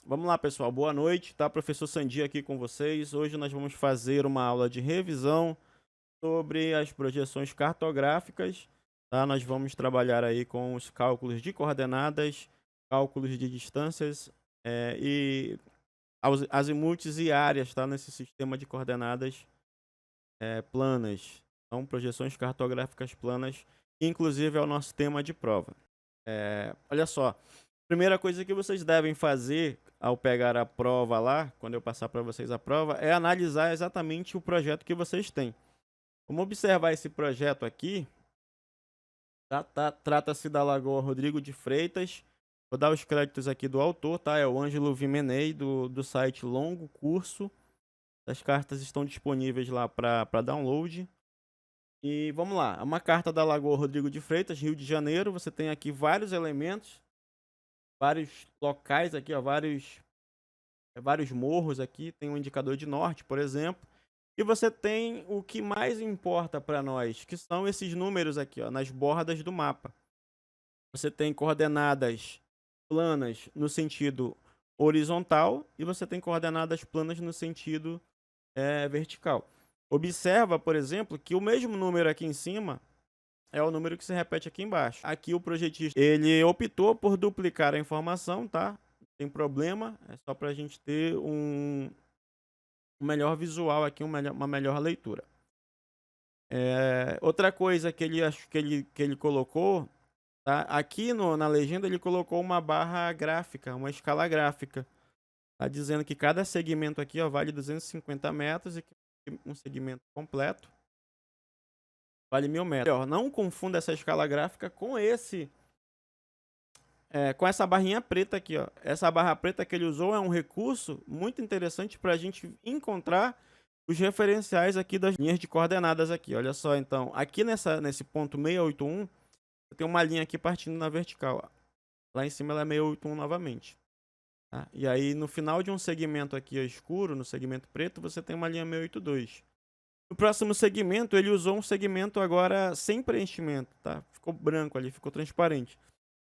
Vamos lá, pessoal. Boa noite, tá? Professor Sandi aqui com vocês. Hoje nós vamos fazer uma aula de revisão sobre as projeções cartográficas, tá? Nós vamos trabalhar aí com os cálculos de coordenadas, cálculos de distâncias e azimuts e áreas, tá? Nesse sistema de coordenadas planas. Então, projeções cartográficas planas, que inclusive é o nosso tema de prova. Olha só. Primeira coisa que vocês devem fazer ao pegar a prova lá, quando eu passar para vocês a prova, é analisar exatamente o projeto que vocês têm. Vamos observar esse projeto aqui. Trata-se da Lagoa Rodrigo de Freitas. Vou dar os créditos aqui do autor, tá? É o Ângelo Vimenei, do site Longo Curso. As cartas estão disponíveis lá para download. E vamos lá, é uma carta da Lagoa Rodrigo de Freitas, Rio de Janeiro. Você tem aqui vários elementos, vários locais aqui, ó, vários morros aqui. Tem um indicador de norte, por exemplo. E você tem o que mais importa para nós, que são esses números aqui, ó, nas bordas do mapa. Você tem coordenadas planas no sentido horizontal e você tem coordenadas planas no sentido vertical. Observa, por exemplo, que o mesmo número aqui em cima é o número que se repete aqui embaixo. Aqui o projetista, ele optou por duplicar a informação, tá? Não tem problema, é só para a gente ter um melhor visual aqui, uma melhor leitura. Outra coisa que ele colocou, tá? Aqui na legenda ele colocou uma barra gráfica, uma escala gráfica. Tá dizendo que cada segmento aqui, ó, vale 250 metros e que um segmento completo vale 1000 metros. Não confunda essa escala gráfica com com essa barrinha preta aqui, ó. Essa barra preta que ele usou é um recurso muito interessante para a gente encontrar os referenciais aqui das linhas de coordenadas aqui. Olha só, então, aqui nesse ponto 681, tem uma linha aqui partindo na vertical, ó. Lá em cima ela é 681 novamente. Tá? E aí, no final de um segmento aqui escuro, no segmento preto, você tem uma linha 682. No próximo segmento, ele usou um segmento agora sem preenchimento, tá? Ficou branco ali, ficou transparente.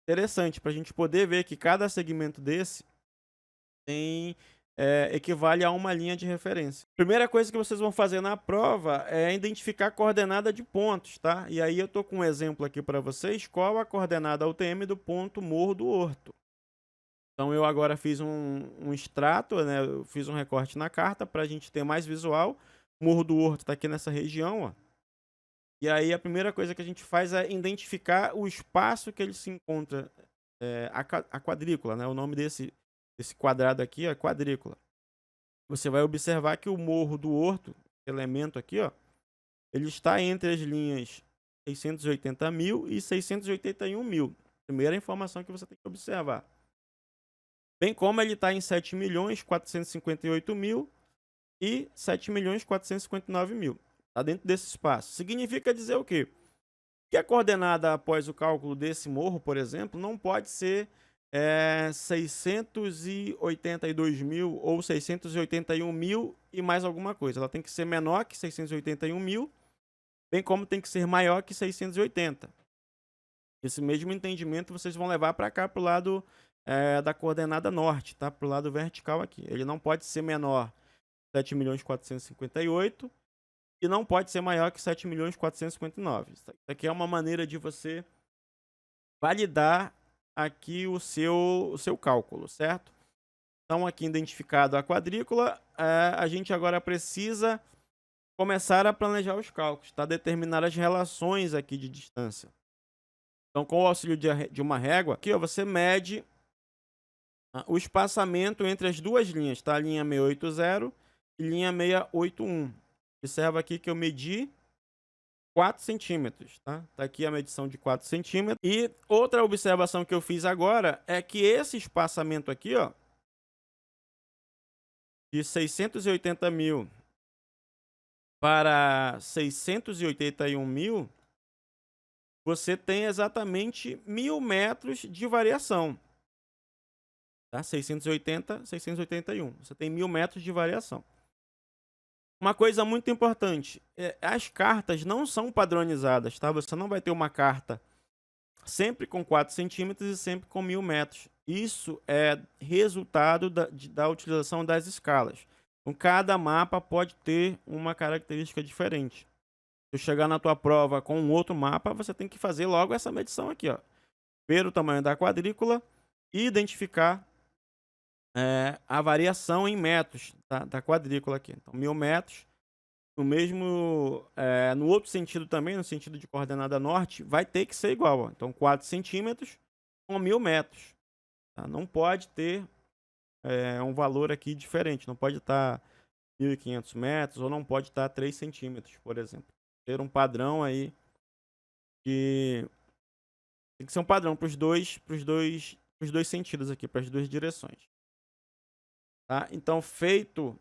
Interessante, para a gente poder ver que cada segmento desse equivale a uma linha de referência. Primeira coisa que vocês vão fazer na prova é identificar a coordenada de pontos, tá? E aí eu tô com um exemplo aqui para vocês, qual a coordenada UTM do ponto Morro do Horto. Então eu agora fiz um extrato, né? Eu fiz um recorte na carta para a gente ter mais visual. O Morro do Horto está aqui nessa região, ó. E aí a primeira coisa que a gente faz é identificar o espaço que ele se encontra, a quadrícula, né? O nome desse quadrado aqui é quadrícula. Você vai observar que o Morro do Horto, elemento aqui, ó, ele está entre as linhas 680 mil e 681 mil. Primeira informação que você tem que observar. Bem como ele está em 7.458.000 e 7.459.000. Está dentro desse espaço. Significa dizer o quê? Que a coordenada após o cálculo desse morro, por exemplo, não pode ser 682.000 ou 681.000 e mais alguma coisa. Ela tem que ser menor que 681.000, bem como tem que ser maior que 680. Esse mesmo entendimento vocês vão levar para cá, para o lado da coordenada norte, tá? Para o lado vertical aqui. Ele não pode ser menor que 7.458 e não pode ser maior que 7.459. Isso aqui é uma maneira de você validar aqui o seu cálculo, certo? Então, aqui identificado a quadrícula, a gente agora precisa começar a planejar os cálculos, tá? Determinar as relações aqui de distância. Então, com o auxílio de uma régua, aqui ó, você mede o espaçamento entre as duas linhas, tá? Linha 680 e linha 681. Observa aqui que eu medi 4 centímetros, tá? Tá aqui a medição de 4 centímetros. E outra observação que eu fiz agora é que esse espaçamento aqui, ó, de 680.000 para 681.000, você tem exatamente 1.000 metros de variação. Tá? 680, 681. Você tem 1.000 metros de variação. Uma coisa muito importante, as cartas não são padronizadas, tá? Você não vai ter uma carta sempre com 4 centímetros e sempre com 1.000 metros. Isso é resultado da utilização das escalas. Então, cada mapa pode ter uma característica diferente. Se eu chegar na tua prova com um outro mapa, você tem que fazer logo essa medição aqui, ó. Ver o tamanho da quadrícula e identificar a variação em metros da quadrícula aqui. Então, 1000 metros. No outro sentido também, no sentido de coordenada norte, vai ter que ser igual. Ó. Então, 4 centímetros com 1000 metros. Tá? Não pode ter um valor aqui diferente. Não pode estar 1.500 metros ou não pode estar 3 centímetros, por exemplo. Ter um padrão aí de... Tem que ser um padrão para os dois sentidos aqui, para as duas direções. Tá? Então, feito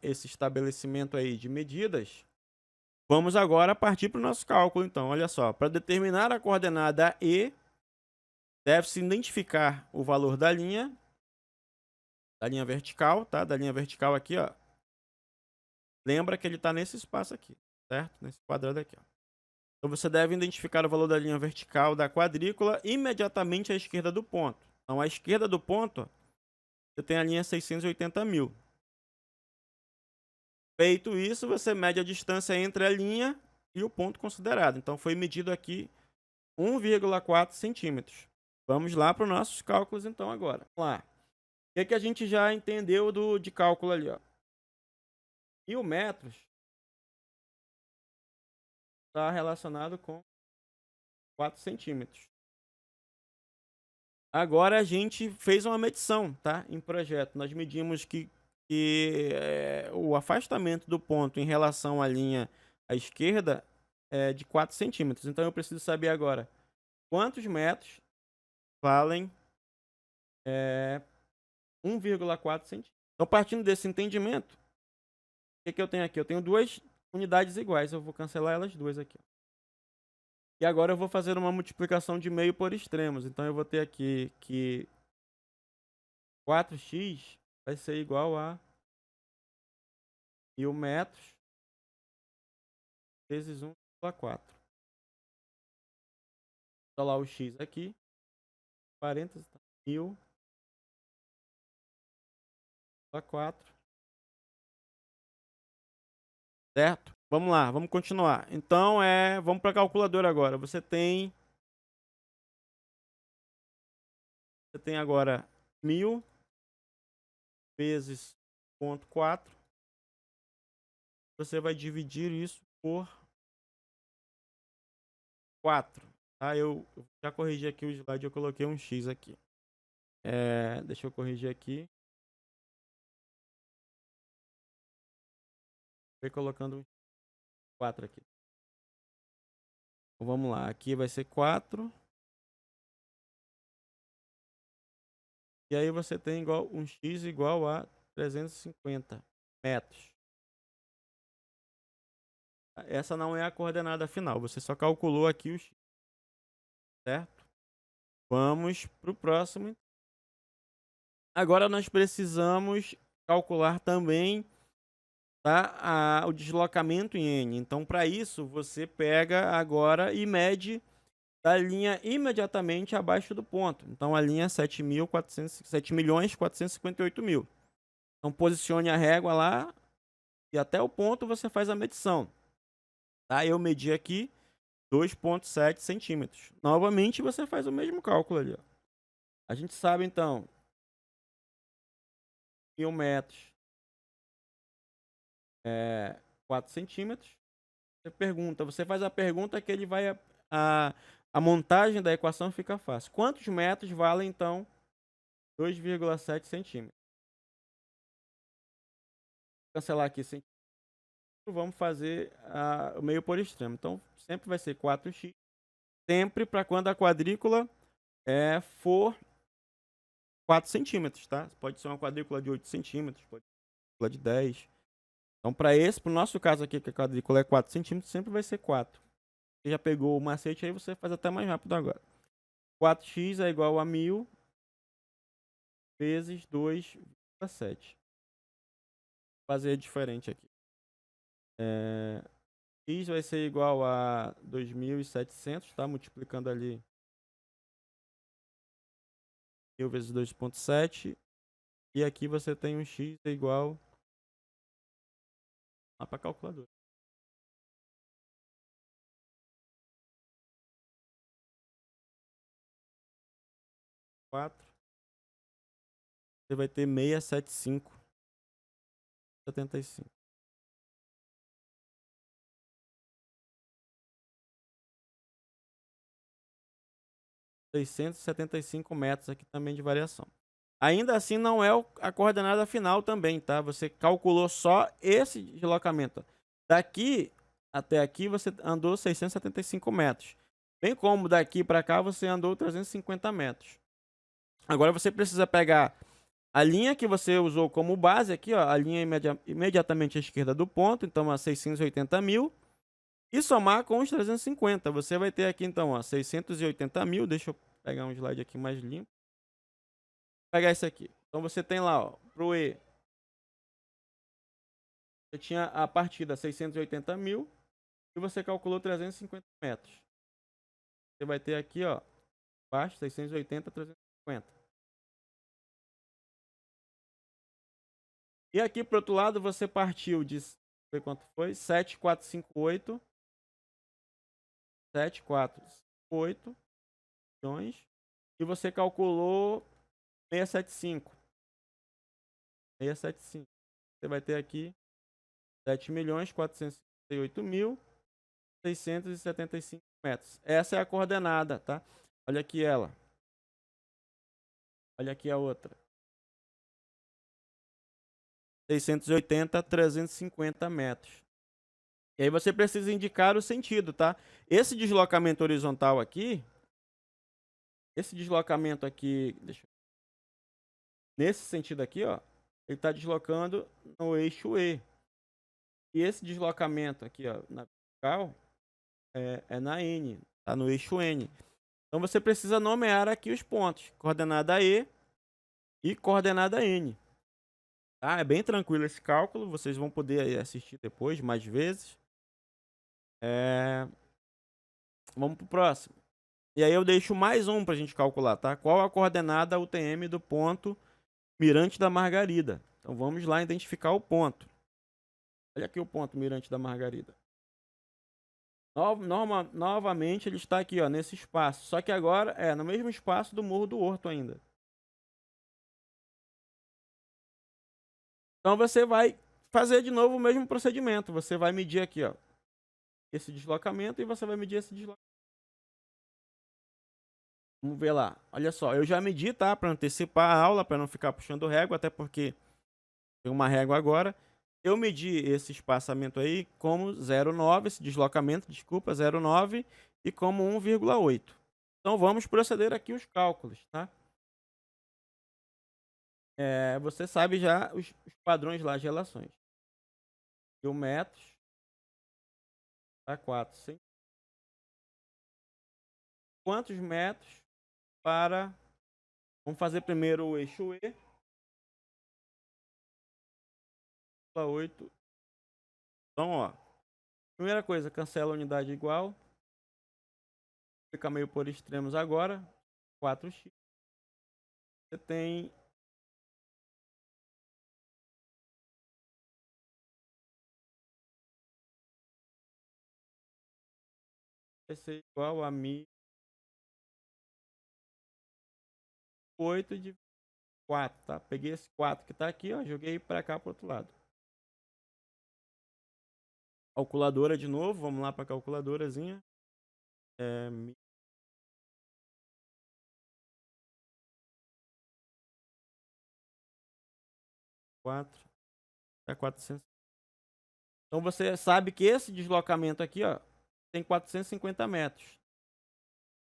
esse estabelecimento aí de medidas, vamos agora partir para o nosso cálculo. Então, olha só, para determinar a coordenada E, deve-se identificar o valor da linha vertical, tá? Da linha vertical aqui, ó. Lembra que ele está nesse espaço aqui, certo? Nesse quadrado aqui, ó. Então, você deve identificar o valor da linha vertical da quadrícula imediatamente à esquerda do ponto. Então, à esquerda do ponto, ó, você tem a linha 680.000. Feito isso, você mede a distância entre a linha e o ponto considerado. Então, foi medido aqui 1,4 centímetros. Vamos lá para os nossos cálculos, então, agora. Vamos lá. O que a gente já entendeu de cálculo ali, ó? 1000 metros está relacionado com 4 centímetros. Agora a gente fez uma medição, tá? Em projeto. Nós medimos que o afastamento do ponto em relação à linha à esquerda é de 4 centímetros. Então eu preciso saber agora quantos metros valem 1,4 centímetros. Então, partindo desse entendimento, o que eu tenho aqui? Eu tenho duas unidades iguais. Eu vou cancelar elas duas aqui. E agora eu vou fazer uma multiplicação de meio por extremos. Então eu vou ter aqui que 4x vai ser igual a 1000 metros vezes 1,4. Vou lá o x aqui. Parênteses, 1000,4. Certo? Vamos lá, vamos continuar. Então, vamos para a calculadora agora. Você tem agora 1000 vezes 0,4. Você vai dividir isso por 4. Tá? Eu já corrigi aqui o slide, eu coloquei um x aqui. Deixa eu corrigir aqui. Foi colocando um 4 aqui. Então, vamos lá, aqui vai ser 4. E aí você tem um x igual a 350 metros. Essa não é a coordenada final, você só calculou aqui o x. Certo? Vamos para o próximo. Agora nós precisamos calcular também, tá, o deslocamento em n. Então, para isso, você pega agora e mede da linha imediatamente abaixo do ponto. Então, a linha 7.458.000. Então, posicione a régua lá e até o ponto você faz a medição. Tá? Eu medi aqui 2,7 centímetros. Novamente, você faz o mesmo cálculo ali. Ó. A gente sabe, então, 1000 metros 4 centímetros. Você faz a pergunta que ele vai... A montagem da equação fica fácil. Quantos metros valem, então, 2,7 centímetros? Vou cancelar aqui centímetros. Vamos fazer o meio por extremo. Então, sempre vai ser 4x. Sempre para quando a quadrícula for 4 centímetros, tá? Pode ser uma quadrícula de 8 centímetros, pode ser uma quadrícula de 10. Então, para o nosso caso aqui, que a quadrícula é 4 centímetros, sempre vai ser 4. Você já pegou o macete aí, você faz até mais rápido agora. 4x é igual a 1000 vezes 2,7. Vou fazer diferente aqui. X vai ser igual a 2.700, tá? Multiplicando ali 1000 vezes 2,7. E aqui você tem um x é igual lá para a calculadora. 4. Você vai ter 675,75. 675 metros aqui também de variação. Ainda assim não é a coordenada final também, tá? Você calculou só esse deslocamento. Daqui até aqui você andou 675 metros. Bem como daqui para cá você andou 350 metros. Agora você precisa pegar a linha que você usou como base aqui, ó, a linha imediatamente à esquerda do ponto, então a 680 mil, e somar com os 350. Você vai ter aqui então, ó, 680 mil. Deixa eu pegar um slide aqui mais limpo. Vou pegar esse aqui. Então você tem lá, ó, pro E, você tinha a partida 680 mil e você calculou 350 metros. Você vai ter aqui, ó, baixo 680, 350. E aqui pro outro lado você partiu de, foi quanto foi? 7,458. 7,458 milhões. E você calculou 675. 675. Você vai ter aqui 7.458.675 metros. Essa é a coordenada, tá? Olha aqui ela. Olha aqui a outra. 680, 350 metros. E aí você precisa indicar o sentido, tá? Esse deslocamento horizontal aqui, esse deslocamento aqui, nesse sentido aqui, ó, ele está deslocando no eixo E. E esse deslocamento aqui, ó, na vertical, é na N, tá no eixo N. Então você precisa nomear aqui os pontos, coordenada E e coordenada N. Tá? É bem tranquilo esse cálculo, vocês vão poder assistir depois, mais vezes. Vamos pro próximo. E aí eu deixo mais um pra gente calcular, tá? Qual a coordenada UTM do ponto Mirante da Margarida? Então vamos lá identificar o ponto. Olha aqui o ponto Mirante da Margarida. Novamente ele está aqui, ó, nesse espaço. Só que agora é no mesmo espaço do Morro do Horto ainda. Então você vai fazer de novo o mesmo procedimento. Você vai medir aqui, ó, esse deslocamento e você vai medir esse deslocamento. Vamos ver lá. Olha só, eu já medi, tá? Para antecipar a aula, para não ficar puxando régua, até porque tem uma régua agora. Eu medi esse espaçamento aí como 0,9, esse deslocamento, desculpa, 0,9 e como 1,8. Então vamos proceder aqui os cálculos, tá? Você sabe já os padrões lá de relações. 1.000 metros para 4 centímetros. Quantos metros para... Vamos fazer primeiro o eixo E. 8. Então, ó. Primeira coisa, cancela a unidade igual. Fica meio por extremos agora. 4x. Você tem... vai ser igual a 1.008 de 4, tá? Peguei esse 4 que tá aqui, ó, joguei para cá pro outro lado. Calculadora de novo, vamos lá para calculadorazinha. 4 é 400. Então você sabe que esse deslocamento aqui, ó, tem 450 metros.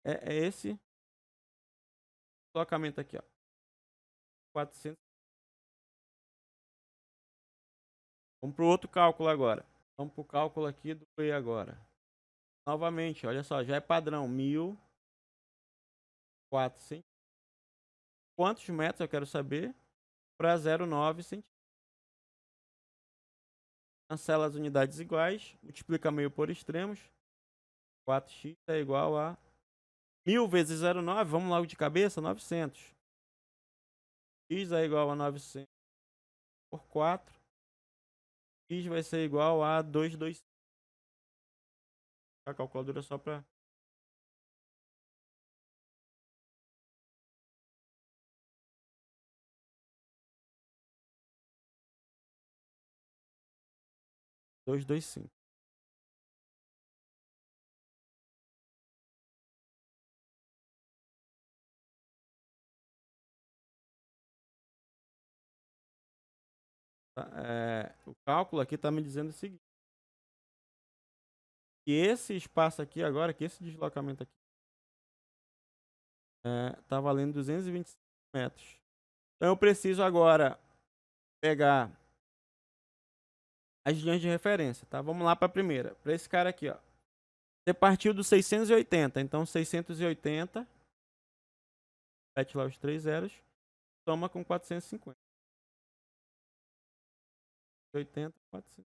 É esse deslocamento aqui, ó. 400. Vamos para o outro cálculo agora. Vamos para o cálculo aqui do E agora. Novamente, olha só, já é padrão. 1.400. Quantos metros eu quero saber para 0,9 centímetros? Cancela as unidades iguais, multiplica meio por extremos. 4x é igual a 1.000 vezes 0,9, vamos logo de cabeça, 900. x é igual a 900 por 4. X vai ser igual a 225. A calculadora só para... dois, dois, cinco. Tá? O cálculo aqui está me dizendo o seguinte. Que esse espaço aqui agora, que esse deslocamento aqui, tá valendo 225 metros. Então eu preciso agora pegar as linhas de referência, tá? Vamos lá para a primeira. Para esse cara aqui, ó. Você partiu do 680, então 680, mete lá os 3 zeros, soma com 450. 80, 400.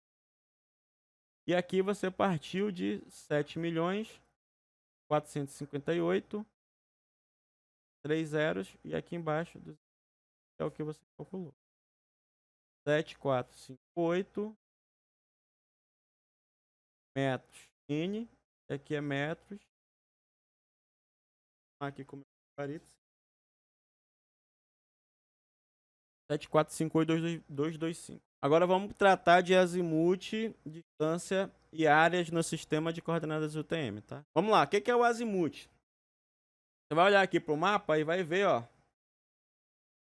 E aqui você partiu de 7.458.000, 3 zeros, e aqui embaixo é o que você calculou. 7.458 metros N, aqui é metros. Aqui como parênteses. 7.458.225. Agora vamos tratar de azimuth, distância e áreas no sistema de coordenadas UTM, tá? Vamos lá, o que é o azimuth? Você vai olhar aqui para o mapa e vai ver, ó,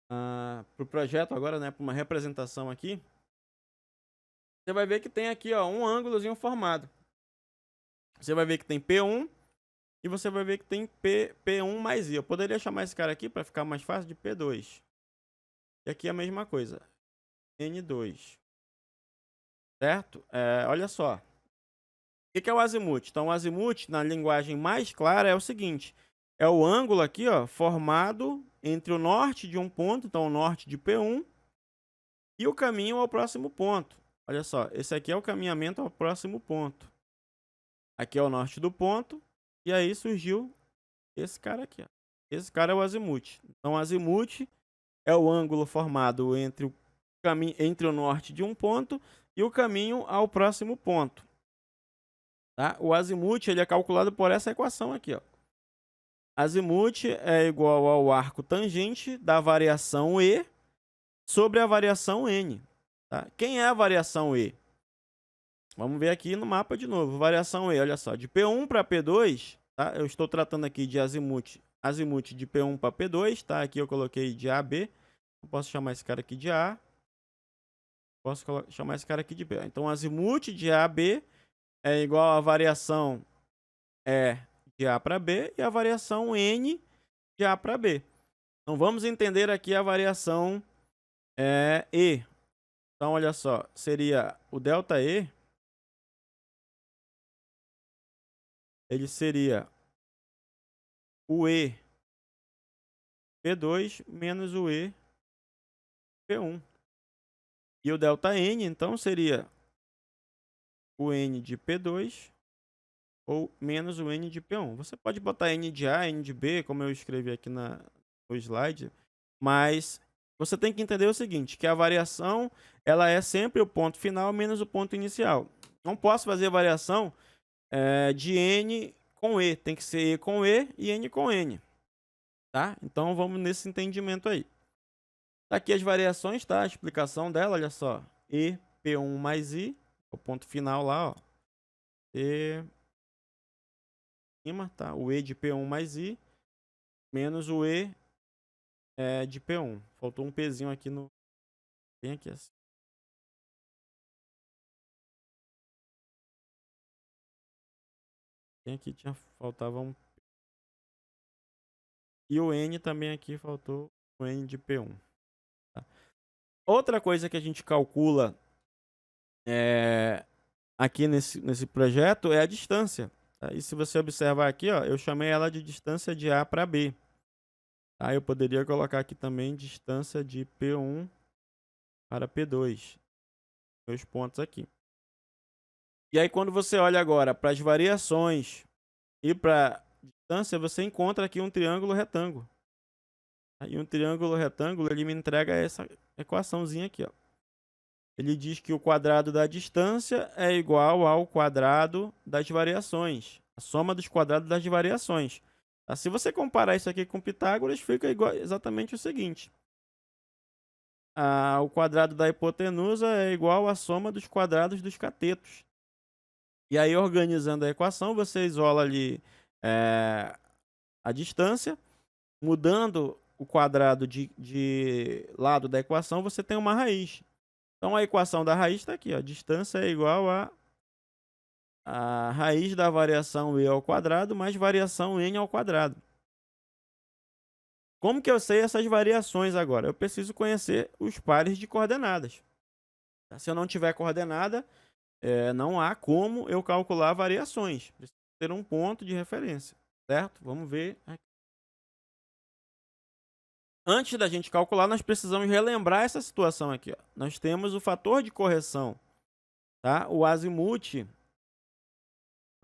para o projeto agora, né, para uma representação aqui. Você vai ver que tem aqui, ó, um ângulozinho formado. Você vai ver que tem P1 e você vai ver que tem P1 mais I. Eu poderia chamar esse cara aqui para ficar mais fácil de P2. E aqui é a mesma coisa. N2. Certo? Olha só. O que é o azimuth? Então, o azimuth, na linguagem mais clara, é o seguinte. É o ângulo aqui, ó, formado entre o norte de um ponto, então o norte de P1, e o caminho ao próximo ponto. Olha só, esse aqui é o caminhamento ao próximo ponto. Aqui é o norte do ponto, e aí surgiu esse cara aqui, ó. Esse cara é o azimuth. Então, o azimuth é o ângulo formado entre o norte de um ponto e o caminho ao próximo ponto. Tá? O azimuth ele é calculado por essa equação aqui, ó. Azimuth é igual ao arco tangente da variação E sobre a variação N. Tá? Quem é a variação E? Vamos ver aqui no mapa de novo. Variação E, olha só. De P1 para P2, tá? Eu estou tratando aqui de azimuth de P1 para P2. Tá? Aqui eu coloquei de A a B. Eu posso chamar esse cara aqui de A. Posso chamar esse cara aqui de B. Então, azimuth de A a B é igual a variação E de A para B e a variação N de A para B. Então, vamos entender aqui a variação E. Então, olha só, seria o ΔE, ele seria o E P2 menos o E P1. E o ΔN, então, seria o N de P2 ou menos o N de P1. Você pode botar N de A, N de B, como eu escrevi aqui no slide, mas você tem que entender o seguinte, que a variação ela é sempre o ponto final menos o ponto inicial. Não posso fazer variação de N com E, tem que ser E com E e N com N. Tá? Então vamos nesse entendimento aí. Tá aqui as variações, tá? A explicação dela, olha só. E P1 mais I, o ponto final lá, ó. E tá? O E de P1 mais I menos o E de P1. Faltou um Pzinho aqui no... Tem aqui assim. Tem aqui, faltava um... E o N também aqui faltou o N de P1. Tá? Outra coisa que a gente calcula aqui nesse projeto é a distância. Tá? E se você observar aqui, ó, eu chamei ela de distância de A para B. Tá? Eu poderia colocar aqui também distância de P1 para P2. Meus pontos aqui. E aí, quando você olha agora para as variações e para distância, você encontra aqui um triângulo retângulo. E um triângulo retângulo, ele me entrega essa equaçãozinha aqui, ó. Ele diz que o quadrado da distância é igual ao quadrado das variações. A soma dos quadrados das variações. Tá? Se você comparar isso aqui com Pitágoras, fica igual, exatamente o seguinte. O quadrado da hipotenusa é igual à soma dos quadrados dos catetos. E aí, organizando a equação, você isola ali a distância. Mudando o quadrado de lado da equação, você tem uma raiz. Então, a equação da raiz está aqui. Ó. A distância é igual a raiz da variação e ao quadrado mais variação n ao quadrado. Como que eu sei essas variações agora? Eu preciso conhecer os pares de coordenadas. Se eu não tiver coordenada, não há como eu calcular variações. Precisa ter um ponto de referência, certo? Vamos ver aqui. Antes da gente calcular, nós precisamos relembrar essa situação aqui. Ó. Nós temos o fator de correção, tá? O azimuth.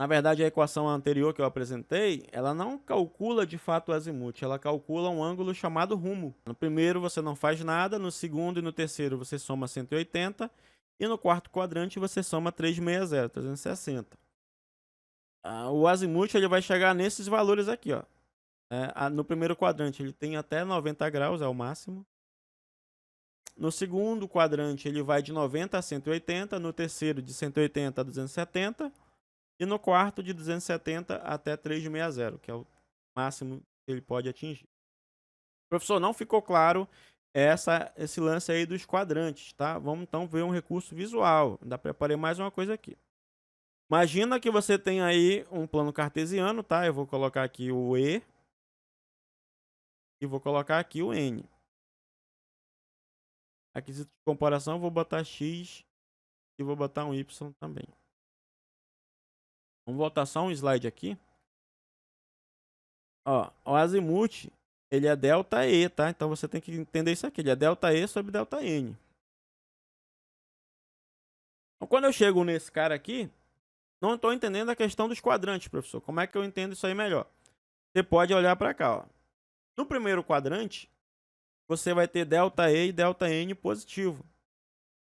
Na verdade, a equação anterior que eu apresentei, ela não calcula de fato o azimuth, ela calcula um ângulo chamado rumo. No primeiro você não faz nada, no segundo e no terceiro você soma 180 e no quarto quadrante você soma 360, 360. O azimuth ele vai chegar nesses valores aqui, ó. No primeiro quadrante ele tem até 90 graus, é o máximo. No segundo quadrante ele vai de 90 a 180, no terceiro de 180 a 270 e no quarto de 270 até 360, que é o máximo que ele pode atingir. Professor, não ficou claro esse lance aí dos quadrantes, tá? Vamos então ver um recurso visual. Ainda preparei mais uma coisa aqui. Imagina que você tem aí um plano cartesiano, tá? Eu vou colocar aqui o E e vou colocar aqui o N. Aquisito de comparação, vou botar X e vou botar um Y também. Vamos voltar só um slide aqui. Ó, o azimuth, ele é delta E, tá? Então você tem que entender isso aqui. Ele é delta E sobre delta N. Então, quando eu chego nesse cara aqui, não estou entendendo a questão dos quadrantes, professor. Como é que eu entendo isso aí melhor? Você pode olhar para cá, ó. No primeiro quadrante, você vai ter ΔE e ΔN positivo.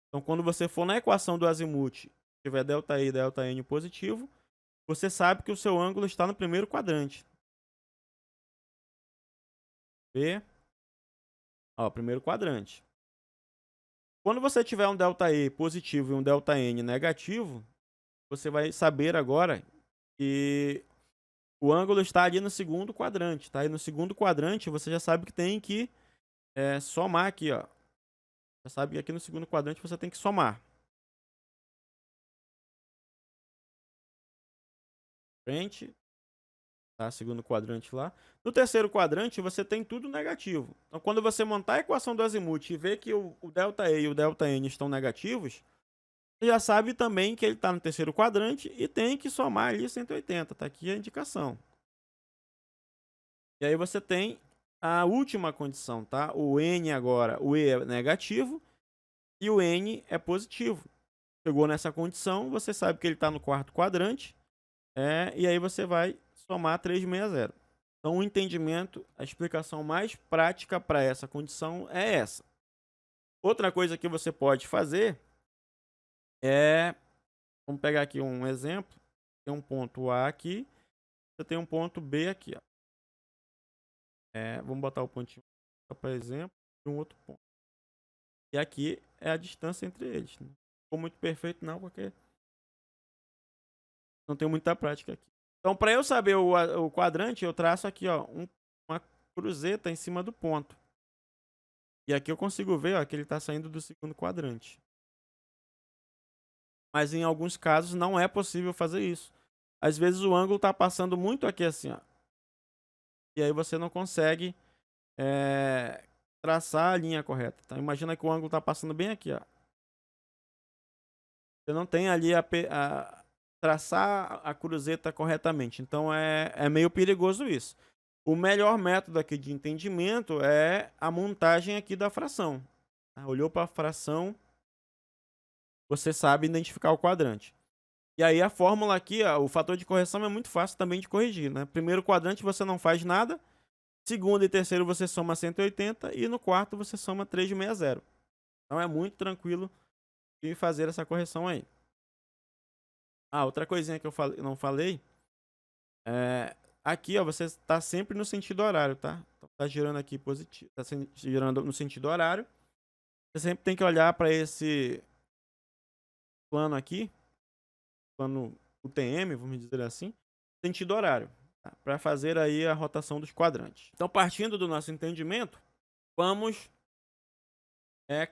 Então, quando você for na equação do azimuth, tiver ΔE e ΔN positivo, você sabe que o seu ângulo está no primeiro quadrante. Vê? Ó, primeiro quadrante. Quando você tiver um ΔE positivo e um ΔN negativo, você vai saber agora que o ângulo está ali no segundo quadrante, tá? E no segundo quadrante você já sabe que tem que somar aqui, ó. Já sabe que aqui no segundo quadrante você tem que somar. Frente, tá? Segundo quadrante lá. No terceiro quadrante você tem tudo negativo. Então quando você montar a equação do azimuth e ver que o ΔE e o ΔN estão negativos, você já sabe também que ele está no terceiro quadrante e tem que somar ali 180. Tá aqui a indicação. E aí você tem a última condição, tá? O N agora, o E é negativo e o N é positivo. Chegou nessa condição, você sabe que ele está no quarto quadrante, e aí você vai somar 360. Então o entendimento, a explicação mais prática para essa condição é essa. Outra coisa que você pode fazer vamos pegar aqui um exemplo, tem um ponto A aqui, você tem um ponto B aqui, ó. Vamos botar o pontinho para exemplo de um outro ponto. E aqui é a distância entre eles. Não ficou muito perfeito não, porque não tem muita prática aqui. Então, para eu saber o quadrante, eu traço aqui, ó, uma cruzeta em cima do ponto. E aqui eu consigo ver, ó, que ele está saindo do segundo quadrante. Mas em alguns casos não é possível fazer isso. Às vezes o ângulo está passando muito aqui assim, ó. E aí você não consegue traçar a linha correta. Então imagina que o ângulo está passando bem aqui, ó. Você não tem ali traçar a cruzeta corretamente. Então é meio perigoso isso. O melhor método aqui de entendimento é a montagem aqui da fração. Olhou para a fração, você sabe identificar o quadrante. E aí a fórmula aqui, ó, o fator de correção é muito fácil também de corrigir, né? Primeiro quadrante você não faz nada. Segundo e terceiro você soma 180 e no quarto você soma 360. Então é muito tranquilo de fazer essa correção aí. Outra coisinha que eu não falei aqui, ó, você está sempre no sentido horário, tá? Então, tá girando aqui positivo, tá girando no sentido horário. Você sempre tem que olhar para esse plano aqui, plano UTM, vamos dizer assim, sentido horário, tá? Para fazer aí a rotação dos quadrantes. Então, partindo do nosso entendimento, vamos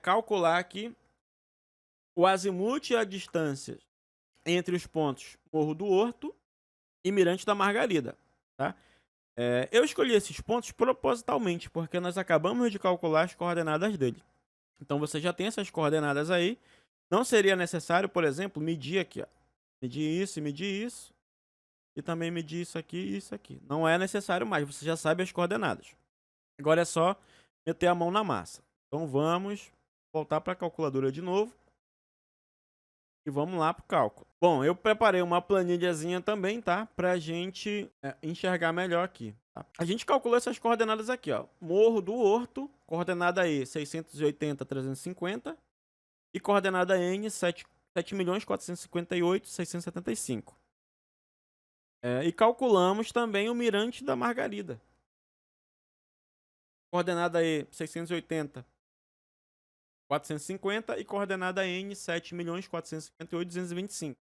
calcular aqui o azimuth e a distância entre os pontos Morro do Horto e Mirante da Margarida, tá? Eu escolhi esses pontos propositalmente, porque nós acabamos de calcular as coordenadas dele. Então você já tem essas coordenadas aí. Não seria necessário, por exemplo, medir aqui, ó. Medir isso. E também medir isso aqui e isso aqui. Não é necessário mais, você já sabe as coordenadas. Agora é só meter a mão na massa. Então vamos voltar para a calculadora de novo. E vamos lá pro cálculo. Bom, eu preparei uma planilhazinha também, tá? Pra gente enxergar melhor aqui. Tá? A gente calculou essas coordenadas aqui, ó. Morro do Horto, coordenada E, 680,350. E coordenada N, 7.458.675. E calculamos também o Mirante da Margarida. Coordenada E, 680,450 e coordenada N, 7.458.225.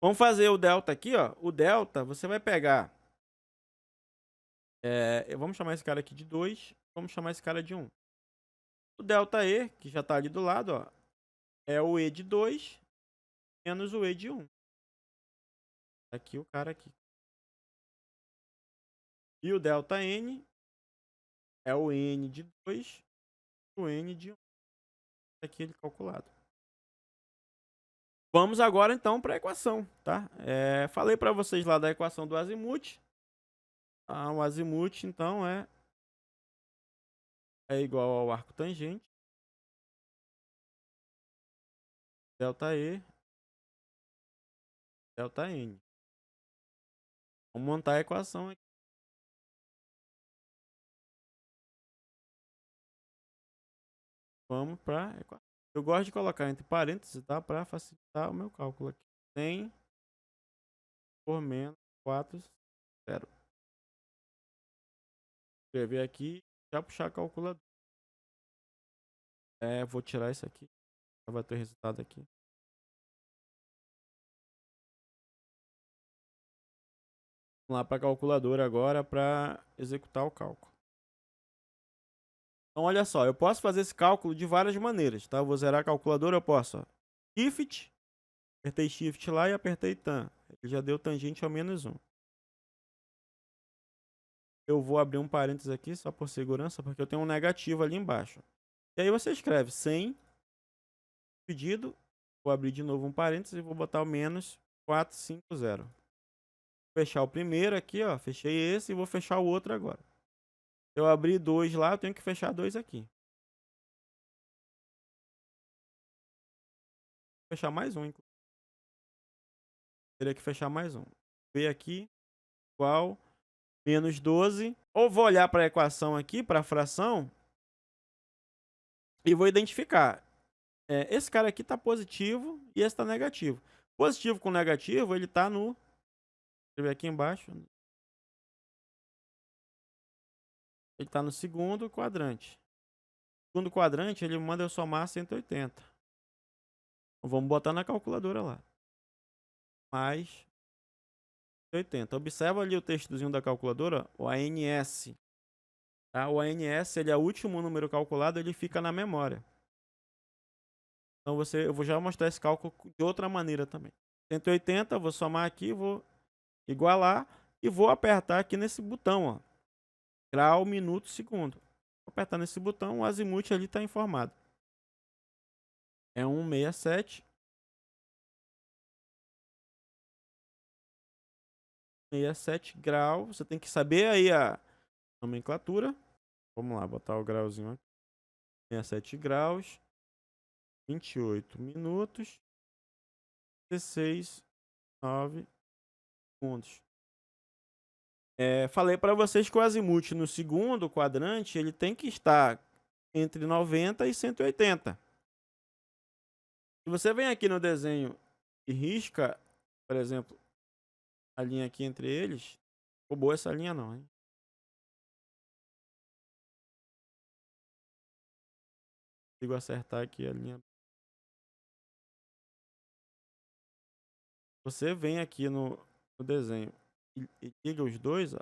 Vamos fazer o delta aqui, ó. O delta, você vai pegar... vamos chamar esse cara aqui de 2. Vamos chamar esse cara de 1. O delta E, que já está ali do lado, ó, é o E de 2 menos o E de 1. Aqui o cara aqui. E o delta N é o N de 2 e o N de 1. Aqui ele calculado. Vamos agora então para a equação, tá? Falei para vocês lá da equação do azimuth. O azimuth então é igual ao arco tangente delta E delta N. Vamos montar a equação aqui. Vamos para a equação. Eu gosto de colocar entre parênteses, tá? Para facilitar o meu cálculo aqui. 100 por menos 4, 0. Escrever aqui, já puxar a calculadora. Vou tirar isso aqui. Já vai ter resultado aqui. Vamos lá para a calculadora agora para executar o cálculo. Então, olha só, eu posso fazer esse cálculo de várias maneiras, tá? Eu vou zerar a calculadora, eu posso, ó, Shift, apertei Shift lá e apertei TAN. Ele já deu tangente ao menos 1. Eu vou abrir um parênteses aqui, só por segurança, porque eu tenho um negativo ali embaixo. E aí você escreve 100, pedido, vou abrir de novo um parênteses e vou botar o menos 450. Vou fechar o primeiro aqui, ó, fechei esse e vou fechar o outro agora. Se eu abrir 2 lá, eu tenho que fechar 2 aqui. Vou fechar mais um, inclusive. Teria que fechar mais um. V aqui, igual, menos 12. Ou vou olhar para a equação aqui, para a fração, e vou identificar. Esse cara aqui está positivo e esse está negativo. Positivo com negativo, ele está no... Deixa eu ver aqui embaixo. Ele está no segundo quadrante. Segundo quadrante, ele manda eu somar 180. Então, vamos botar na calculadora lá. Mais 80. Observa ali o textozinho da calculadora, o ANS. Tá? O ANS, ele é o último número calculado, ele fica na memória. Então eu vou já mostrar esse cálculo de outra maneira também. 180, vou somar aqui, vou igualar e vou apertar aqui nesse botão, ó. Grau, minuto, segundo. Vou apertar nesse botão, o azimuth ali está informado. É 167. 67 graus. Você tem que saber aí a nomenclatura. Vamos lá, botar o grauzinho aqui. 67 graus. 28 minutos. 16, 9 segundos. Falei para vocês que o azimuth no segundo quadrante ele tem que estar entre 90 e 180. Se você vem aqui no desenho e risca, por exemplo, a linha aqui entre eles, ficou boa essa linha não, hein? Consigo acertar aqui a linha. Você vem aqui no desenho e liga os dois, ó,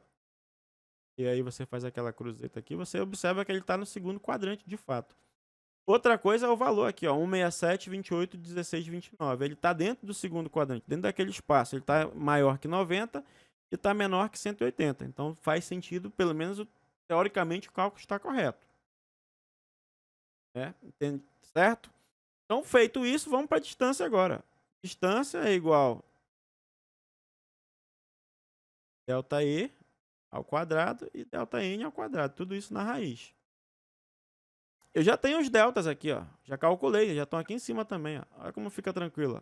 e aí você faz aquela cruzeta aqui, você observa que ele está no segundo quadrante de fato. Outra coisa é o valor aqui, ó, 167, 28, 16, 29. Ele está dentro do segundo quadrante, dentro daquele espaço. Ele está maior que 90 e está menor que 180. Então faz sentido, pelo menos teoricamente, o cálculo está correto. Entende? Certo? Então, feito isso, vamos para a distância agora. Distância é igual a ΔE ao quadrado e ΔN ao quadrado. Tudo isso na raiz. Eu já tenho os deltas aqui, ó. Já calculei, já estão aqui em cima também, ó. Olha como fica tranquilo.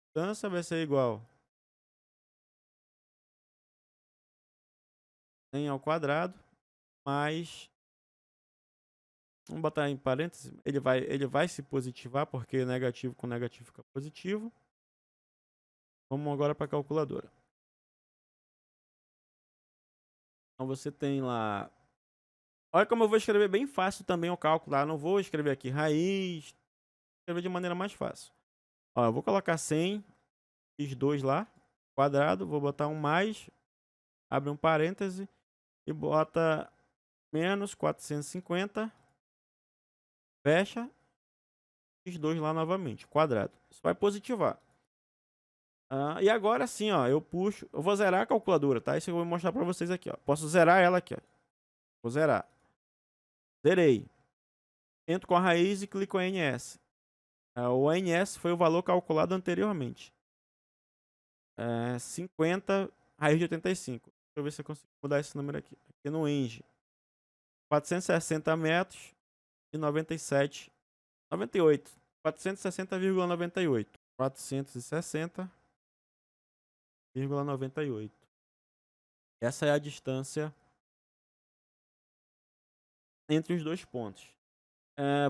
Distância vai ser igual a n ao quadrado mais... Vamos botar em parênteses. Ele vai se positivar, porque negativo com negativo fica positivo. Vamos agora para a calculadora. Então você tem lá... Olha como eu vou escrever bem fácil também o cálculo lá. Não vou escrever aqui raiz. Vou escrever de maneira mais fácil. Ó, eu vou colocar 100 x2 lá, quadrado. Vou botar um mais, abre um parêntese e bota menos 450, fecha, x2 lá novamente, quadrado. Isso vai positivar. E agora sim, ó, eu puxo, eu vou zerar a calculadora, tá? Isso eu vou mostrar pra vocês aqui, ó. Posso zerar ela aqui, ó. Vou zerar. Zerei. Entro com a raiz e clico em ANS. O ANS foi o valor calculado anteriormente. 50 raiz de 85. Deixa eu ver se eu consigo mudar esse número aqui. Aqui no ENG. 460 metros e 97, 98. 460,98. 460,98. Essa é a distância entre os dois pontos.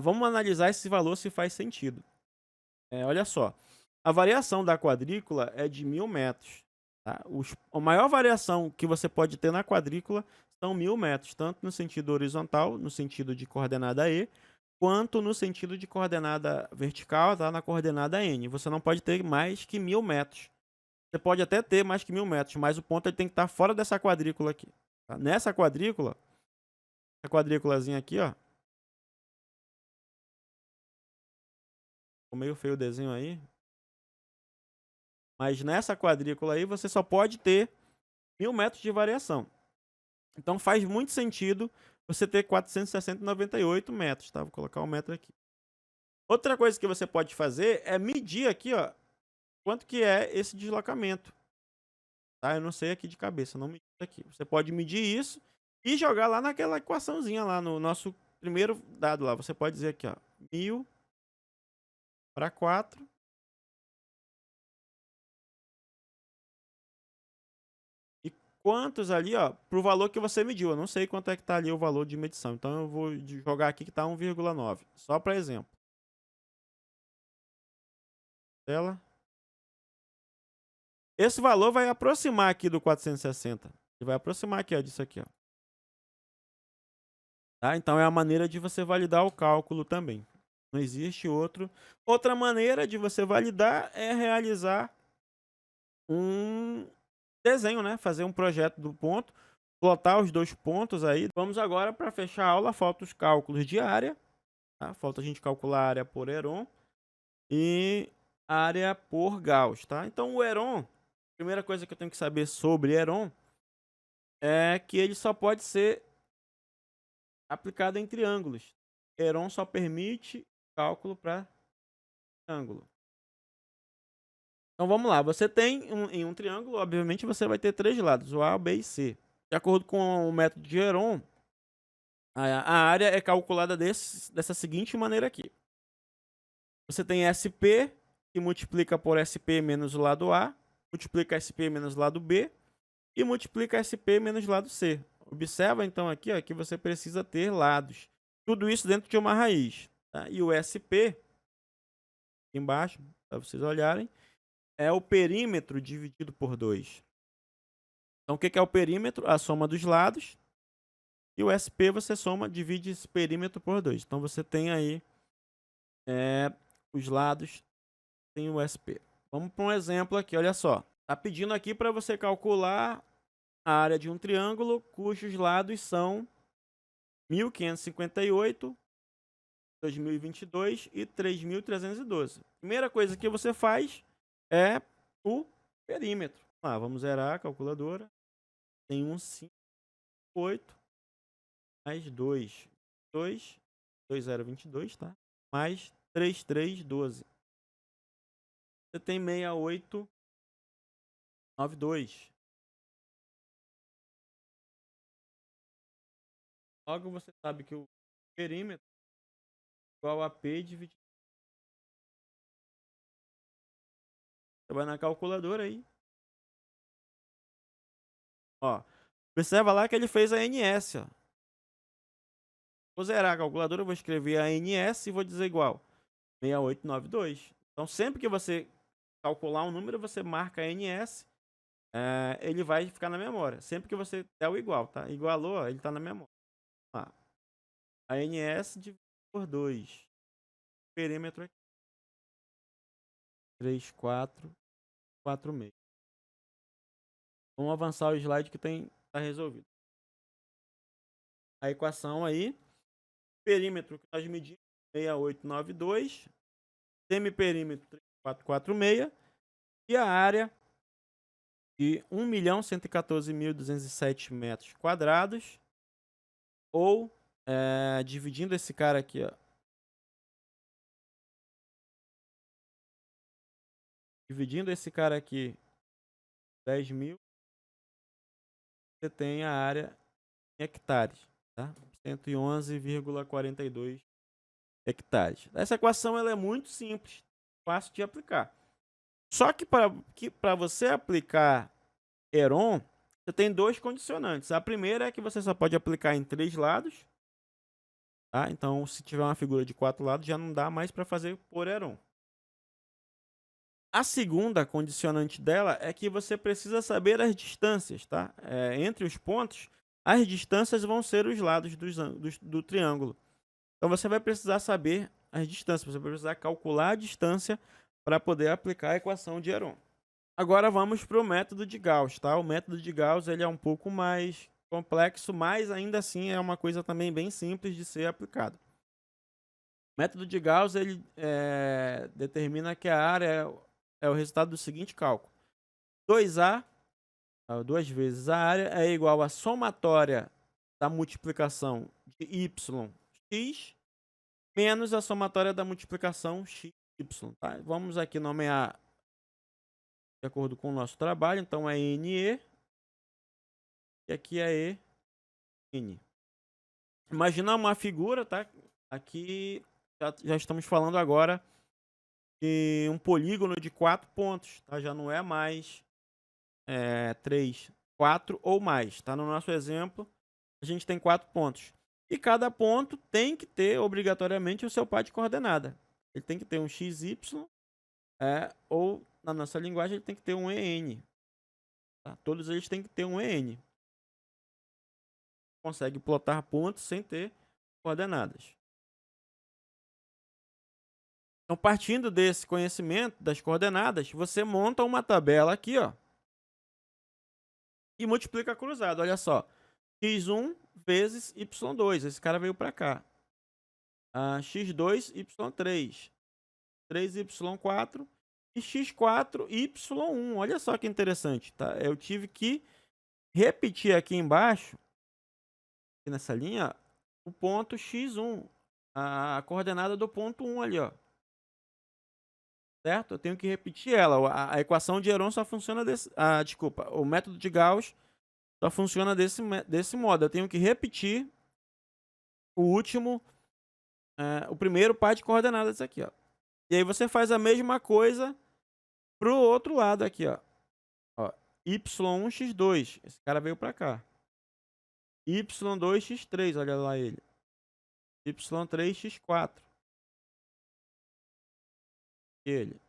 Vamos analisar esse valor se faz sentido. Olha só. A variação da quadrícula é de 1000 metros. Tá? A maior variação que você pode ter na quadrícula são 1000 metros, tanto no sentido horizontal, no sentido de coordenada E, quanto no sentido de coordenada vertical, tá? Na coordenada N. Você não pode ter mais que 1000 metros. Você pode até ter mais que 1000 metros, mas o ponto ele tem que estar fora dessa quadrícula aqui. Tá? Nessa quadrícula, essa quadrículazinha aqui, ó. Ficou meio feio o desenho aí. Mas nessa quadrícula aí, você só pode ter 1000 metros de variação. Então faz muito sentido você ter 460,98 metros, tá? Vou colocar um metro aqui. Outra coisa que você pode fazer é medir aqui, ó, quanto que é esse deslocamento. Tá? Eu não sei aqui de cabeça, não medi aqui. Você pode medir isso e jogar lá naquela equaçãozinha lá no nosso primeiro dado lá. Você pode dizer aqui, ó, 1000 para 4 e quantos ali, ó, pro valor que você mediu. Eu não sei quanto é que tá ali o valor de medição. Então eu vou jogar aqui que tá 1,9. Só para exemplo. Tela. Esse valor vai aproximar aqui do 460. Ele vai aproximar aqui, ó, disso aqui, ó. Tá? Então é a maneira de você validar o cálculo também. Não existe outra maneira de você validar é realizar um desenho, né? Fazer um projeto do ponto, plotar os dois pontos aí. Vamos agora para fechar a aula, falta os cálculos de área, tá? Falta a gente calcular a área por Heron e área por Gauss, tá? Então o Heron, a primeira coisa que eu tenho que saber sobre Heron é que ele só pode ser aplicado em triângulos. Heron só permite cálculo para ângulo. Então vamos lá, você tem em um triângulo, obviamente você vai ter três lados, o A, o B e C. De acordo com o método de Heron, a área é calculada dessa seguinte maneira aqui. Você tem SP, que multiplica por SP menos o lado A, multiplica SP menos o lado B, e multiplica SP menos lado C. Observa então aqui, ó, que você precisa ter lados. Tudo isso dentro de uma raiz. Tá? E o SP, aqui embaixo, para vocês olharem, é o perímetro dividido por 2. Então, o que é o perímetro? A soma dos lados. E o SP você divide esse perímetro por 2. Então, você tem aí os lados, tem o SP. Vamos para um exemplo aqui, olha só. Está pedindo aqui para você calcular a área de um triângulo cujos lados são 1.558, 2.022 e 3.312. Primeira coisa que você faz é o perímetro. Vamos zerar a calculadora. Tem 158 mais 2022, tá? Mais 3312. Você tem 6892. Logo você sabe que o perímetro é igual a P dividido. Você vai na calculadora aí. Ó, observa lá que ele fez a ANS, ó. Vou zerar a calculadora, vou escrever a ANS e vou dizer igual 6892. Então, sempre que você calcular um número, você marca a ANS, ele vai ficar na memória. Sempre que você der o igual, tá? Igualou, ele tá na memória. A ANS dividido por 2. Perímetro aqui. 3446. Vamos avançar o slide que tá resolvido. A equação aí, perímetro que nós medimos, 6892, semiperímetro 3446 e a área de 1.114.207 metros quadrados, ou dividindo esse cara aqui, ó, dividindo esse cara aqui 10.000, você tem a área em hectares, tá? 111,42 hectares. Essa equação ela é muito simples, fácil de aplicar. Só que para você aplicar Heron, você tem dois condicionantes. A primeira é que você só pode aplicar em 3 lados. Tá? Então, se tiver uma figura de 4 lados, já não dá mais para fazer por Heron. A segunda condicionante dela é que você precisa saber as distâncias. Tá? Entre os pontos, as distâncias vão ser os lados do triângulo. Então, você vai precisar saber as distâncias. Você vai precisar calcular a distância para poder aplicar a equação de Heron. Agora vamos para o método de Gauss, tá? O método de Gauss ele é um pouco mais complexo, mas ainda assim é uma coisa também bem simples de ser aplicado. O método de Gauss ele determina que a área é o resultado do seguinte cálculo: 2A, 2 vezes a área, é igual à somatória da multiplicação de yx menos a somatória da multiplicação xy. Tá? Vamos aqui nomear de acordo com o nosso trabalho. Então, é NE. E aqui é EN. Imagina uma figura, tá? Aqui já estamos falando agora de um polígono de 4 pontos, tá? Já não é mais 3, 4 ou mais, tá? No nosso exemplo, a gente tem 4 pontos. E cada ponto tem que ter, obrigatoriamente, o seu par de coordenada. Ele tem que ter um XY, ou, na nossa linguagem, ele tem que ter um EN. Tá? Todos eles têm que ter um EN. Consegue plotar pontos sem ter coordenadas. Então, partindo desse conhecimento das coordenadas, você monta uma tabela aqui, ó, e multiplica cruzado. Olha só, x1 vezes y2. Esse cara veio para cá. x2, y3. 3y4 e x4, y1. Olha só que interessante, tá? Eu tive que repetir aqui embaixo, aqui nessa linha, o ponto x1, a coordenada do ponto 1 ali, ó. Certo? Eu tenho que repetir ela. A equação de Heron só funciona desculpa, o método de Gauss só funciona desse modo. Eu tenho que repetir o primeiro par de coordenadas aqui, ó. E aí você faz a mesma coisa pro outro lado aqui, ó. Y1, x2. Esse cara veio para cá. Y2, x3. Olha lá ele. Y3, x4. Ele.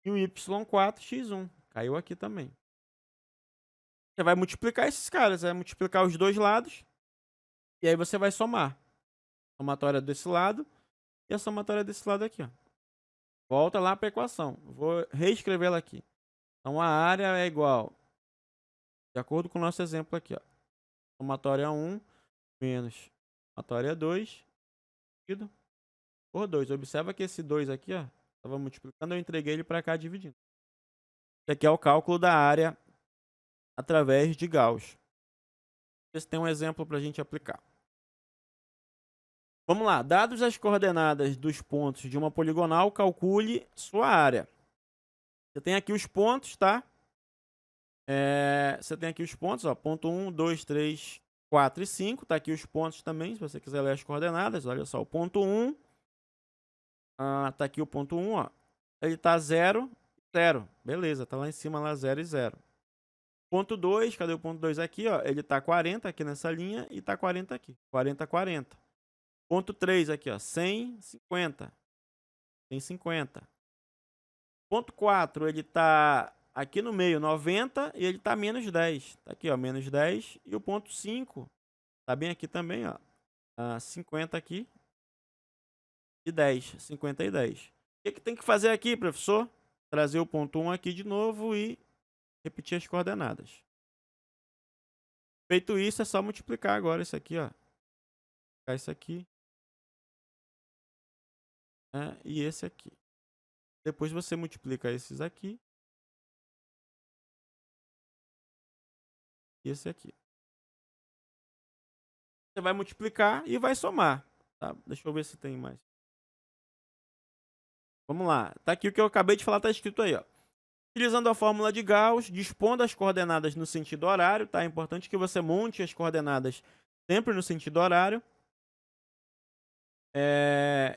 E o Y4, x1. Caiu aqui também. Você vai multiplicar esses caras. Vai multiplicar os dois lados. E aí você vai somar. A somatória desse lado e a somatória desse lado aqui, ó. Volta lá para a equação. Vou reescrever ela aqui. Então a área é igual, de acordo com o nosso exemplo aqui, ó. Somatória 1 menos somatória 2 dividido por 2. Observa que esse 2 aqui, ó, estava multiplicando, eu entreguei ele para cá dividindo. Esse aqui é o cálculo da área através de Gauss. Esse tem um exemplo para a gente aplicar. Vamos lá. Dados as coordenadas dos pontos de uma poligonal, calcule sua área. Você tem aqui os pontos, tá? Você tem aqui os pontos, ó. Ponto 1, 2, 3, 4 e 5. Tá aqui os pontos também, se você quiser ler as coordenadas. Olha só, o ponto 1. Tá aqui o ponto 1, ó. Ele tá 0, 0. Beleza, tá lá em cima, lá 0 e 0. Ponto 2, cadê o ponto 2 aqui, ó? Ele tá 40 aqui nessa linha e tá 40 aqui. 40, 40. Ponto 3 aqui, ó. 100, 50. 150. Ponto 4, ele tá aqui no meio, 90, e ele tá menos 10. Tá aqui, ó, menos 10. E o ponto 5 tá bem aqui também, ó. 50 aqui. E 10. 50 e 10. O que tem que fazer aqui, professor? Trazer o ponto 1 aqui de novo e repetir as coordenadas. Feito isso, é só multiplicar agora isso aqui, ó. Multiplicar isso aqui. E esse aqui. Depois você multiplica esses aqui. E esse aqui. Você vai multiplicar e vai somar. Tá? Deixa eu ver se tem mais. Vamos lá. Tá aqui o que eu acabei de falar, tá escrito aí, ó. Utilizando a fórmula de Gauss, dispondo as coordenadas no sentido horário, tá? É importante que você monte as coordenadas sempre no sentido horário.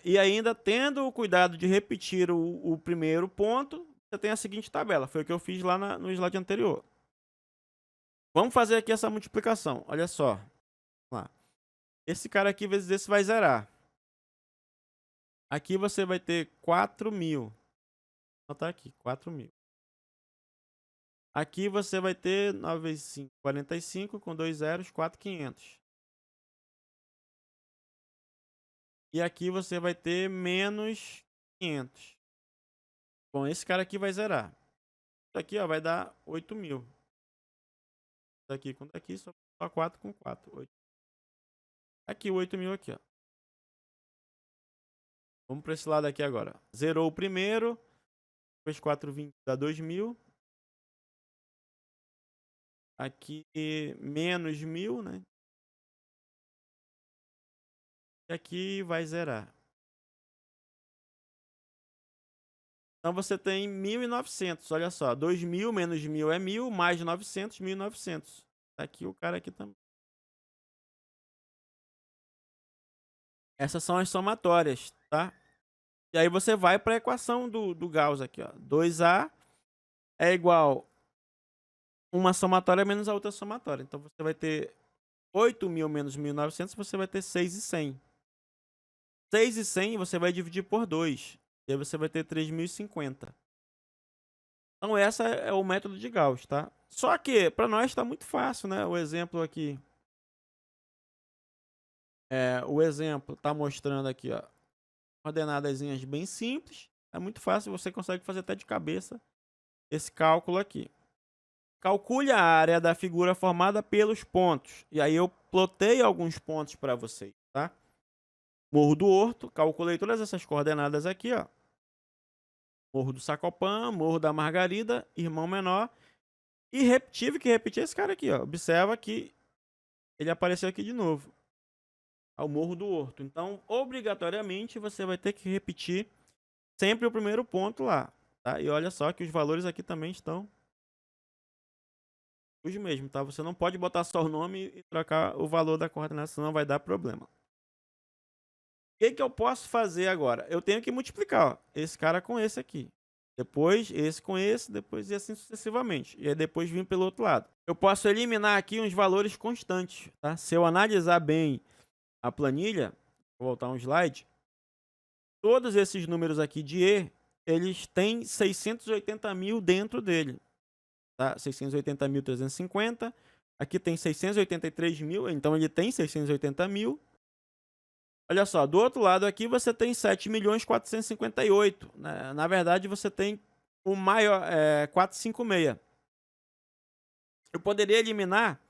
E ainda tendo o cuidado de repetir o primeiro ponto, você tem a seguinte tabela. Foi o que eu fiz lá no slide anterior. Vamos fazer aqui essa multiplicação. Olha só. Vamos lá. Esse cara aqui vezes esse vai zerar. Aqui você vai ter 4.000. Vou botar aqui, 4.000. Aqui você vai ter 9 vezes 5, 45, com 2 zeros, 4.500. E aqui você vai ter menos 500. Bom, esse cara aqui vai zerar. Isso aqui, ó, vai dar 8.000. Isso aqui com daqui, só 4 com 4. 8. Aqui, o 8.000 aqui, ó. Vamos para esse lado aqui agora. Zerou o primeiro. Depois 4,20 dá 2.000. Aqui, menos 1.000, né? E aqui vai zerar. Então você tem 1.900. Olha só. 2.000 menos 1.000 é 1.000. Mais 900, 1.900. Tá aqui o cara aqui também. Essas são as somatórias, tá? E aí você vai para a equação do Gauss aqui, ó. 2A é igual uma somatória menos a outra somatória. Então você vai ter 8.000 menos 1.900, você vai ter 6.100. 6.100 você vai dividir por 2. E aí você vai ter 3.050. Então essa é o método de Gauss, tá? Só que para nós está muito fácil, né? O exemplo aqui. O exemplo está mostrando aqui, ó. Coordenadazinhas bem simples. É muito fácil, você consegue fazer até de cabeça esse cálculo aqui. Calcule a área da figura formada pelos pontos. E aí eu plotei alguns pontos para vocês, tá? Morro do Horto, calculei todas essas coordenadas aqui, ó. Morro do Sacopã, Morro da Margarida, Irmão Menor. E tive que repetir esse cara aqui, ó. Observa que ele apareceu aqui de novo. Ao Morro do Horto. Então, obrigatoriamente, você vai ter que repetir sempre o primeiro ponto lá, tá? E olha só que os valores aqui também estão os mesmos, tá? Você não pode botar só o nome e trocar o valor da coordenada, senão vai dar problema. O que eu posso fazer agora? Eu tenho que multiplicar, ó, esse cara com esse aqui. Depois esse com esse, depois e assim sucessivamente. E aí depois vir pelo outro lado. Eu posso eliminar aqui uns valores constantes, tá? Se eu analisar bem a planilha, vou voltar um slide, todos esses números aqui de E, eles têm 680 mil dentro dele, tá? 680.350, aqui tem 683 mil, então ele tem 680 mil. Olha só, do outro lado aqui você tem 7.458, né? Na verdade você tem o maior, 456. Eu poderia eliminar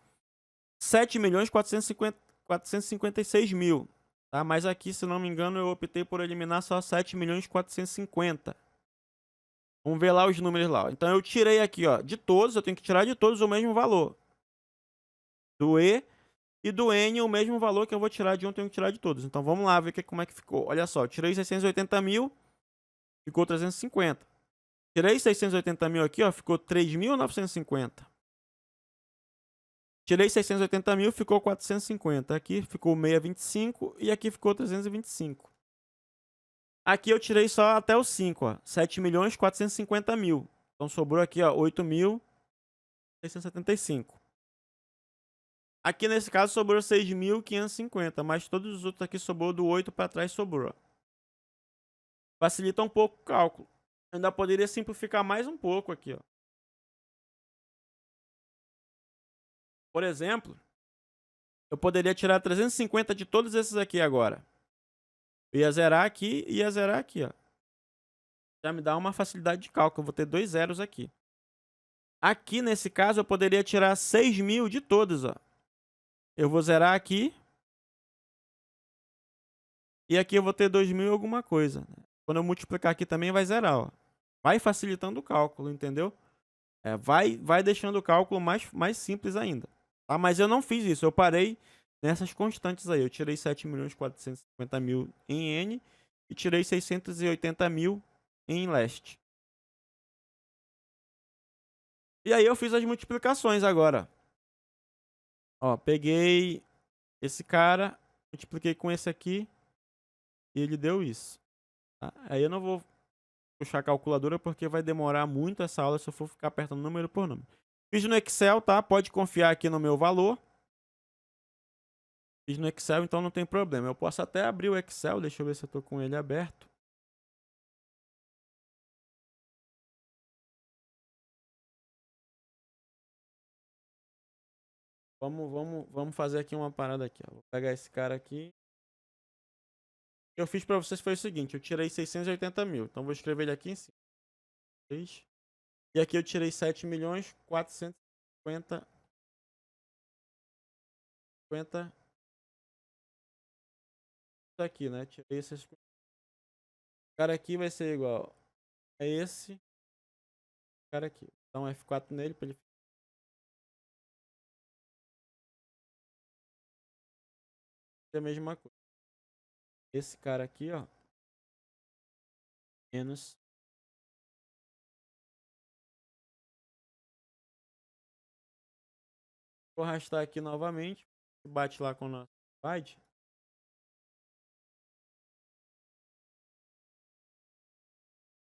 7.456.000, tá? Mas aqui, se não me engano, eu optei por eliminar só 7.450. Vamos ver lá os números lá. Então eu tirei aqui, ó, de todos, eu tenho que tirar de todos o mesmo valor. Do E e do N o mesmo valor que eu vou tirar de um, eu tenho que tirar de todos. Então vamos lá ver como é que ficou. Olha só, eu tirei 680 mil, ficou 350. Tirei 680 mil aqui, ó, ficou 3.950. Tirei 680 mil, ficou 450. Aqui ficou 625 e aqui ficou 325. Aqui eu tirei só até o 5, ó, 7.450.000. Então sobrou aqui, ó, 8.675. Aqui nesse caso sobrou 6.550, mas todos os outros aqui sobrou do 8 para trás sobrou. Facilita um pouco o cálculo. Ainda poderia simplificar mais um pouco aqui, ó. Por exemplo, eu poderia tirar 350 de todos esses aqui agora. Ia zerar aqui e ia zerar aqui, ó. Já me dá uma facilidade de cálculo. Eu vou ter 2 zeros aqui. Aqui, nesse caso, eu poderia tirar 6.000 de todos, ó. Eu vou zerar aqui. E aqui eu vou ter 2.000 alguma coisa. Quando eu multiplicar aqui também vai zerar, ó. Vai facilitando o cálculo, entendeu? Vai deixando o cálculo mais simples ainda. Tá? Mas eu não fiz isso. Eu parei nessas constantes aí. Eu tirei 7.450.000 em N e tirei 680.000 em leste. E aí eu fiz as multiplicações agora. Ó, peguei esse cara, multipliquei com esse aqui e ele deu isso. Tá? Aí eu não vou puxar a calculadora porque vai demorar muito essa aula se eu for ficar apertando número por número. Fiz no Excel, tá? Pode confiar aqui no meu valor. Fiz no Excel, então não tem problema. Eu posso até abrir o Excel, deixa eu ver se eu tô com ele aberto. Vamos fazer aqui uma parada aqui, ó. Vou pegar esse cara aqui. O que eu fiz pra vocês foi o seguinte, eu tirei 680.000, então vou escrever ele aqui em cima. E aqui eu tirei 7.450.000. Isso aqui, né? Tirei esses. O cara aqui vai ser igual a esse cara aqui. Dá um F4 nele pra ele fazer a mesma coisa. Esse cara aqui, ó. Menos. Vou arrastar aqui novamente. Bate lá com o nosso slide.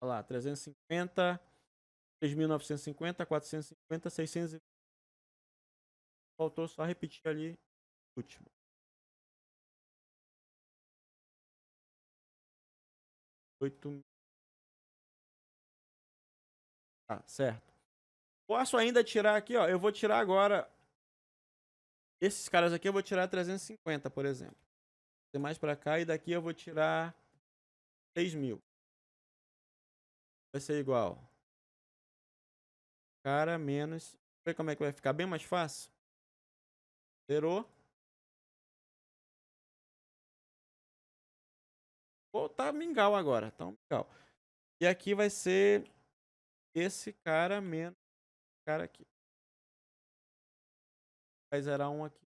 Olha lá, 350, 3.950, 450, 600. Faltou só repetir ali o último. Tá, certo. Posso ainda tirar aqui, ó. Eu vou tirar agora. Esses caras aqui eu vou tirar 350, por exemplo. Tem mais pra cá e daqui eu vou tirar 6.000. Vai ser igual. Cara, menos. Vê como é que vai ficar bem mais fácil? Zerou. Pô, tá mingau agora. Tá um mingau. E aqui vai ser esse cara menos esse cara aqui. Vai zerar um aqui.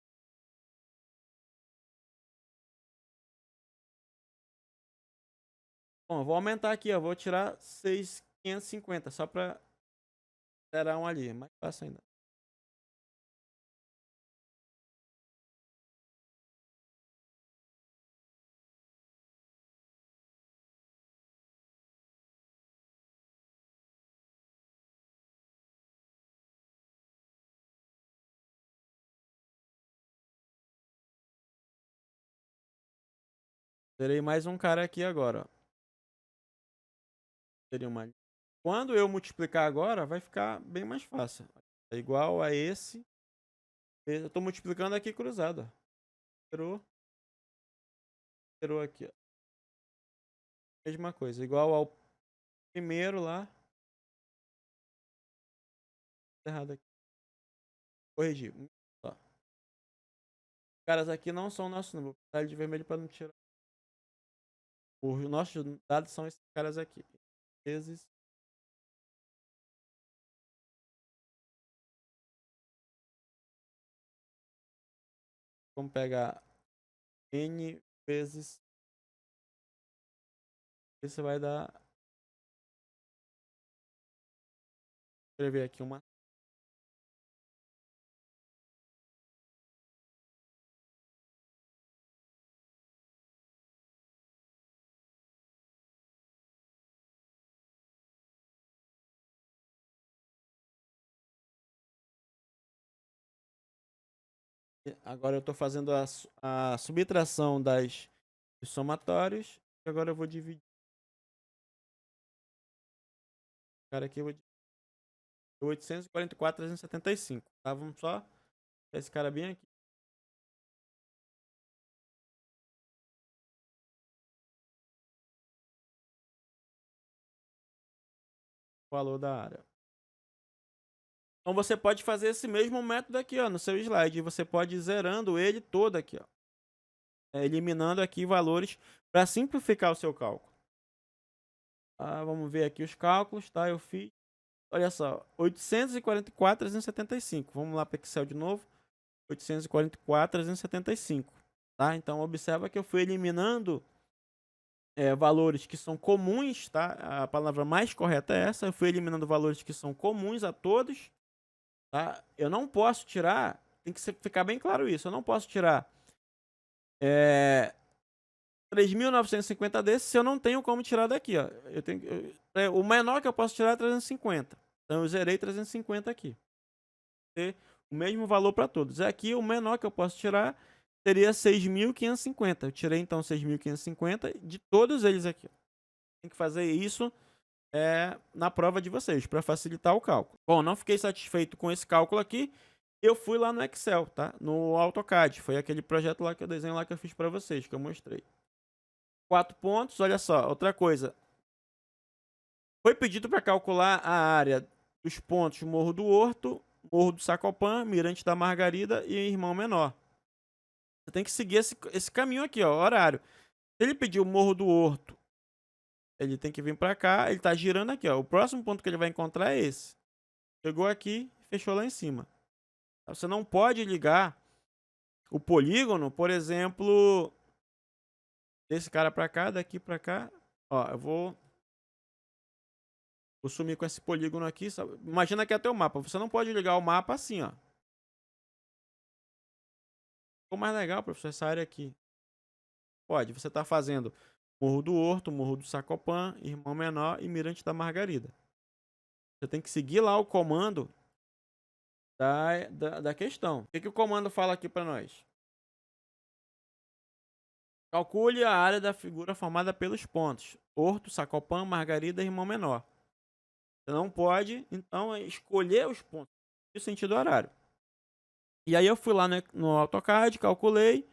Bom, eu vou aumentar aqui, ó. Vou tirar 6.550 só pra zerar um ali. Mais fácil ainda. Terei mais um cara aqui agora, ó. Seria uma... Quando eu multiplicar agora, vai ficar bem mais fácil. É igual a esse. Eu estou multiplicando aqui cruzado, ó. Zerou aqui, ó. Mesma coisa, igual ao primeiro lá. Errado aqui. Corrigir. Ó. Os caras aqui não são nossos números. Vou botar ele de vermelho para não tirar. Os nossos dados são esses caras aqui. Vezes. Vamos pegar n vezes. Isso vai dar. Vou escrever aqui uma. Agora eu estou fazendo a subtração dos somatórios. E agora eu vou dividir. Cara, aqui eu vou dividir 844,375. Tá? Vamos só esse cara bem aqui. O valor da área. Então você pode fazer esse mesmo método aqui, ó, no seu slide. Você pode ir zerando ele todo aqui, ó. Eliminando aqui valores para simplificar o seu cálculo. Vamos ver aqui os cálculos, tá? Eu fiz, olha só, 844,375. Vamos lá para Excel de novo. 844,375, tá? Então observa que eu fui eliminando valores que são comuns, tá? A palavra mais correta é essa. Eu fui eliminando valores que são comuns a todos, tá? Eu não posso tirar, tem que ficar bem claro isso. Eu não posso tirar 3.950 desses se eu não tenho como tirar daqui, ó. O menor que eu posso tirar é 350. Então eu zerei 350 aqui. Ter o mesmo valor para todos. Aqui o menor que eu posso tirar seria 6.550. Eu tirei então 6.550 de todos eles aqui. Tem que fazer isso na prova de vocês para facilitar o cálculo. Bom, não fiquei satisfeito com esse cálculo aqui. Eu fui lá no Excel, tá? No AutoCAD. Foi aquele projeto lá que eu desenho lá que eu fiz para vocês, que eu mostrei. 4 pontos, olha só, outra coisa. Foi pedido para calcular a área dos pontos Morro do Horto, Morro do Sacopã, Mirante da Margarida e Irmão Menor. Você tem que seguir esse caminho aqui, ó, horário. Se ele pedir o Morro do Horto, ele tem que vir para cá, ele tá girando aqui, ó. O próximo ponto que ele vai encontrar é esse. Chegou aqui, fechou lá em cima. Você não pode ligar o polígono, por exemplo, desse cara para cá, daqui para cá. Ó, eu vou sumir com esse polígono aqui. Sabe? Imagina que é teu mapa. Você não pode ligar o mapa assim, ó. Ficou mais legal, professor, essa área aqui. Pode. Você tá fazendo Morro do Horto, Morro do Sacopã, Irmão Menor e Mirante da Margarida. Você tem que seguir lá o comando da questão. O que o comando fala aqui para nós? Calcule a área da figura formada pelos pontos Horto, Sacopã, Margarida e Irmão Menor. Você não pode, então, escolher os pontos de sentido horário. E aí eu fui lá no AutoCAD, calculei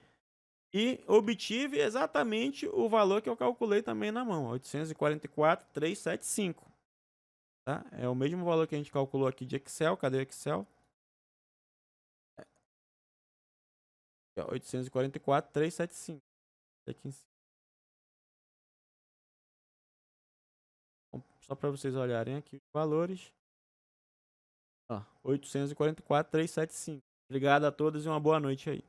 e obtive exatamente o valor que eu calculei também na mão, 844,375. Tá? É o mesmo valor que a gente calculou aqui de Excel. Cadê o Excel? 844,375. Aqui em cima. Só para vocês olharem aqui os valores. 844,375. Obrigado a todos e uma boa noite aí.